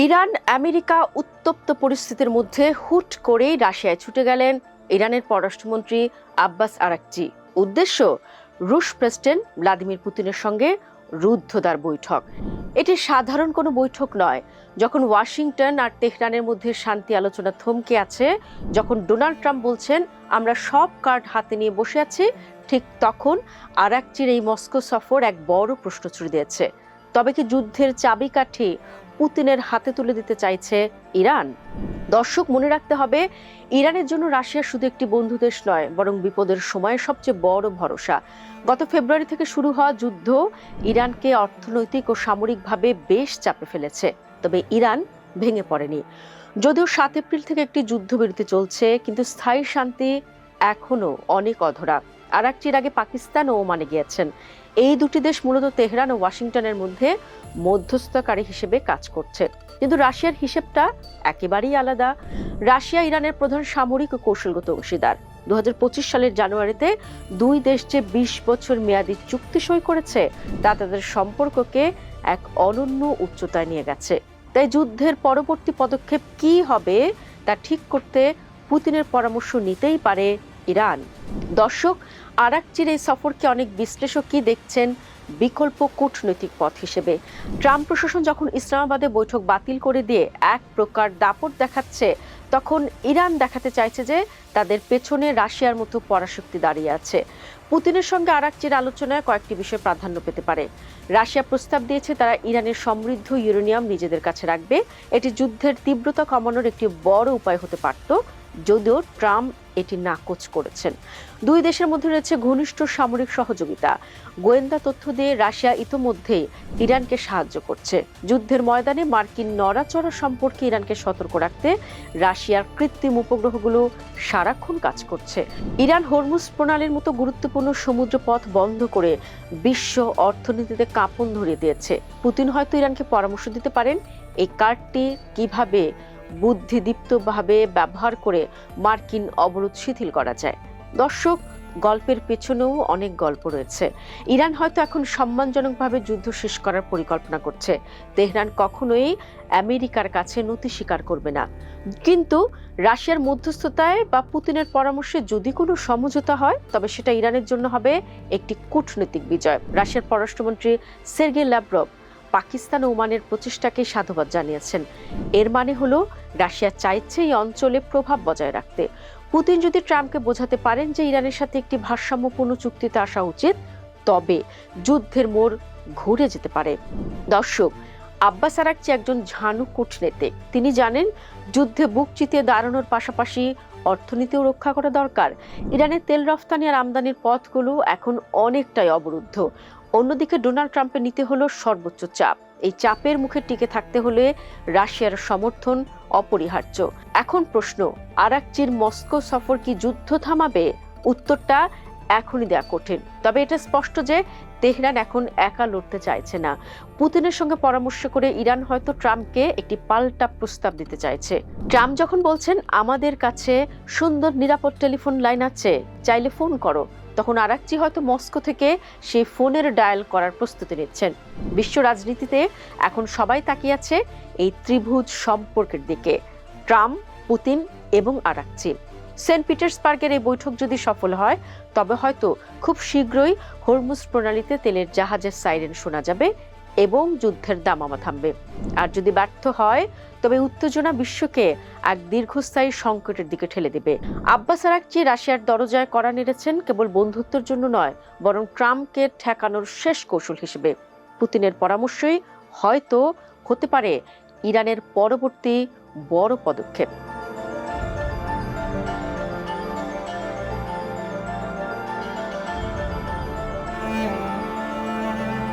Iran America উত্তপ্ত পরিস্থিতির মধ্যে হুট করেই রাশিয়ায় ছুটে গেলেন ইরানের পররাষ্ট্রমন্ত্রী আব্বাস আরাকচি। উদ্দেশ্য রুশ প্রেসিডেন্ট ভ্লাদিমির পুতিনের সঙ্গে রুদ্ধদ্বার বৈঠক। এটি সাধারণ কোনো বৈঠক নয়। যখন ওয়াশিংটন আর তেহরানের মধ্যে শান্তি আলোচনা থমকে আছে, যখন ডোনাল্ড ট্রাম্প বলছেন আমরা সব কার্ড হাতে নিয়ে বসে আছি, ঠিক তখন আরাকচির এই মস্কো সফর এক বড় প্রশ্ন ছুড়ে দিয়েছে। তবে কি যুদ্ধের চাবিকাঠি পুতিনের হাতে তুলে দিতে চাইছে ইরান? দর্শক, মনে রাখতে হবে, ইরানের জন্য রাশিয়া শুধু একটি বন্ধু দেশ নয়, বরং বিপদের সময় সবচেয়ে বড় ভরসা। গত ফেব্রুয়ারি থেকে শুরু হওয়া যুদ্ধ ইরানকে অর্থনৈতিক ও সামরিকভাবে বেশ চাপে ফেলেছে। তবে ইরান ভেঙে পড়েনি। যদিও 7 এপ্রিল থেকে একটি যুদ্ধবিরতি চলছে, কিন্তু স্থায়ী শান্তি এখনো অনেক অধরা। আরাকচির আগে পাকিস্তান ও ওমানে গিয়েছেন। এই দুটি দেশ মূলত তেহরান ও ওয়াশিংটনের মধ্যে মধ্যস্থতাকারী হিসেবে কাজ করছে। কিন্তু রাশিয়ার হিসেবটা একেবারেই আলাদা। রাশিয়া ইরানের প্রধান সামরিক ও কৌশলগত অংশীদার। 2025 সালের জানুয়ারিতে দুই দেশ যে 20 বছর মেয়াদী চুক্তি সই করেছে, তা তাদের সম্পর্ককে এক অনন্য উচ্চতায় নিয়ে গেছে। তাই যুদ্ধের পরবর্তী পদক্ষেপ কি হবে তা ঠিক করতে পুতিনের পরামর্শ নিতেই পারে ইরান। দর্শক, আরাকচির এই সফরকে অনেক বিশ্লেষক কি দেখছেন বিকল্প কূটনৈতিক পথ হিসেবে। ট্রাম্প প্রশাসন যখন ইসলামাবাদে বৈঠক বাতিল করে দিয়ে এক প্রকার দাপট দেখাচ্ছে, তখন ইরান দেখাতে চাইছে যে তাদের পেছনে রাশিয়ার মতো পরাশক্তি দাঁড়িয়ে আছে। পুতিনের সঙ্গে আরাকচির আলোচনায় কয়েকটি বিষয় প্রাধান্য পেতে পারে। রাশিয়া প্রস্তাব দিয়েছে তারা ইরানের সমৃদ্ধ ইউরেনিয়াম নিজেদের কাছে রাখবে। এটি যুদ্ধের তীব্রতা কমানোর একটি বড় উপায় হতে পারত, যদিও ট্রাম্প এটি নাকচ করেছেন। দুই দেশের মধ্যে রয়েছে ঘনিষ্ঠ সামরিক সহযোগিতা। গোয়েন্দা তথ্য দিয়ে রাশিয়া ইতোমধ্যেই ইরানকে সাহায্য করছে। যুদ্ধের ময়দানে মার্কিন নড়াচড়া সম্পর্কে ইরানকে সতর্ক রাখতে রাশিয়ার কৃত্রিম উপগ্রহগুলো সারাক্ষণ কাজ করছে। ইরান হরমুজ প্রণালীর মতো গুরুত্বপূর্ণ সমুদ্র পথ বন্ধ করে বিশ্ব অর্থনীতিতে কাঁপন ধরিয়ে দিয়েছে। পুতিন হয়তো ইরানকে পরামর্শ দিতে পারেন এই কার্ডটি কিভাবে বুদ্ধিদীপ্তভাবে ব্যবহার করে মার্কিন অবরোধ শিথিল করা যায়। দর্শক, গল্পের পেছনেও অনেক গল্প রয়েছে। ইরান হয়তো এখন সম্মানজনকভাবে যুদ্ধ শেষ করার পরিকল্পনা করছে। তেহরান কখনোই আমেরিকার কাছে নতি স্বীকার করবে না। কিন্তু রাশিয়ার মধ্যস্থতায় বা পুতিনের পরামর্শে যদি কোনো সমঝোতা হয়, তবে সেটা ইরানের জন্য হবে একটি কূটনৈতিক বিজয়। রাশিয়ার পররাষ্ট্রমন্ত্রী সের্গেই ল্যাভরভ পাকিস্তান ও ওমানের প্রচেষ্টাকে সাধুবাদ জানিয়েছেন। এর মানে হলো রাশিয়া চাইছে এই অঞ্চলে প্রভাব বজায় রাখতে। পুতিন যদি ট্রাম্পকে বোঝাতে পারেন যে ইরানের সাথে একটি ভারসাম্যপূর্ণ চুক্তিতে আসা উচিত, তবে যুদ্ধের মোড় ঘুরে যেতে পারে। দর্শক, আব্বাস আরাকচি একজন ঝানু কূটনীতিক। তিনি জানেন যুদ্ধে বুক চিতিয়ে দাঁড়ানোর পাশাপাশি অর্থনীতিও রক্ষা করা দরকার। ইরানের তেল রফতানি আর আমদানির পথগুলো এখন অনেকটাই অবরুদ্ধ। অন্যদিকে ডোনাল্ড ট্রাম্পের নিতে হলো সর্বোচ্চ চাপ। এই চাপের মুখে টিকে থাকতে হলে রাশিয়ার সমর্থন অপরিহার্য। এখন প্রশ্ন, আরাকচির মস্কো সফর কি যুদ্ধ থামাবে? উত্তরটা এখনই দেওয়া কঠিন। তবে এটা স্পষ্ট যে তেহরান এখন একা লড়তে চাইছে না। পুতিনের সঙ্গে পরামর্শ করে ইরান হয়তো ট্রাম্পকে একটি পাল্টা প্রস্তাব দিতে চাইছে। ট্রাম্প যখন বলছেন আমাদের কাছে সুন্দর নিরাপদ টেলিফোন লাইন আছে, চাইলে ফোন করো, তখন আরাকচি হয়তো মস্কো থেকে সেই ফোনের ডায়াল করার প্রস্তুতি নিচ্ছেন। বিশ্ব রাজনীতিতে এখন সবাই তাকিয়ে আছে এই ত্রিভুজ সম্পর্কের দিকে, ট্রাম্প, পুতিন এবং আরাকচি। সেন্ট পিটার্সবার্গের এই বৈঠক যদি সফল হয়, তবে হয়তো খুব শীঘ্রই হরমুজ প্রণালীতে তেলের জাহাজের সাইরেন শোনা যাবে এবং যুদ্ধের দামামা থামবে। আর যদি ব্যর্থ হয়, তবে উত্তেজনা বিশ্বকে এক দীর্ঘস্থায়ী সংকটের দিকে ঠেলে দেবে। আব্বাস আরাকচি রাশিয়ার দরজায় কড়া নেড়েছেন কেবল বন্ধুত্বের জন্য নয়, বরং ট্রাম্পকে ঠেকানোর শেষ কৌশল হিসেবে। পুতিনের পরামর্শই হয়তো হতে পারে ইরানের পরবর্তী বড় পদক্ষেপ।